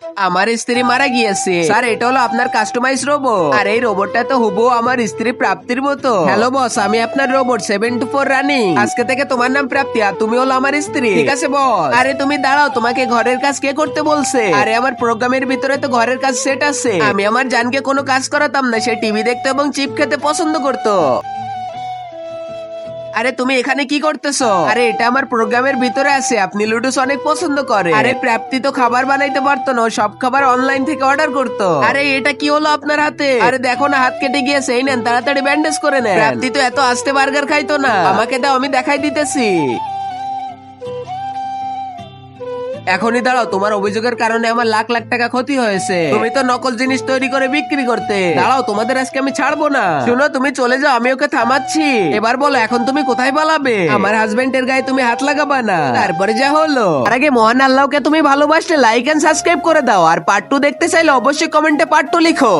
আমার স্ত্রী মারা গিয়েছে স্যার, এটা হলো আপনার কাস্টমাইজ রোবট, আর এই রোবটটা তো হুবহু আমার স্ত্রী প্রাপ্তির মতো। হ্যালো বস, আমি আপনার রোবট 724 রানিং। আজকে থেকে তোমার নাম প্রাপ্তি আর তুমি হলো আমার স্ত্রী, ঠিক আছে বস? আরে তুমি দাঁড়াও, তোমাকে ঘরের কাজ কে করতে বলছে? আরে আমার প্রোগ্রামের ভিতরে তো ঘরের কাজ সেট আছে। আমি আমার জানকে কোনো কাজ করাতাম না, সে টিভি দেখতে এবং চিপ খেতে পছন্দ করতো। আরে তুমি এখানে কি করতেছো? আরে এটা আমার প্রোগ্রামের ভিতরে আছে, আপনি লুডুস অনেক পছন্দ করে। আরে প্রাপ্তি তো খাবার বানাইতে পারতো না, ও সব খাবার অনলাইন থেকে অর্ডার করতো। আরে এটা কি হলো আপনার হাতে? আরে দেখো না, হাত কেটে গিয়েছে, এই নেন তাড়াতাড়ি ব্যান্ডেজ করে নেন। প্রাপ্তি তো এত আস্তে বার্গার খাইতো না, আমাকে দাও আমি দেখাই দিতেছি। এখনই দাঁড়াও, তোমার অভিযোগের কারণে আমার লাখ লাখ টাকা ক্ষতি হয়েছে। তুমি তো নকল জিনিস তৈরি করে বিক্রি করতে। দাঁড়াও, তোমাদের আজকে আমি ছাড়বো না। শুনো, তুমি চলে যাও, আমি ওকে থামাচ্ছি। এবার বলো, এখন তুমি কোথায় পালাবে? আমার হাজবেন্ডের গায়ে তুমি হাত লাগাবা না। তারপরে যা হলো। তার আগে মহান আল্লাহকে তুমি ভালোবাসলে লাইক এন্ড সাবস্ক্রাইব করে দাও, আর পার্ট 2 দেখতে চাইলে অবশ্যই কমেন্টে পার্ট 2 লিখো।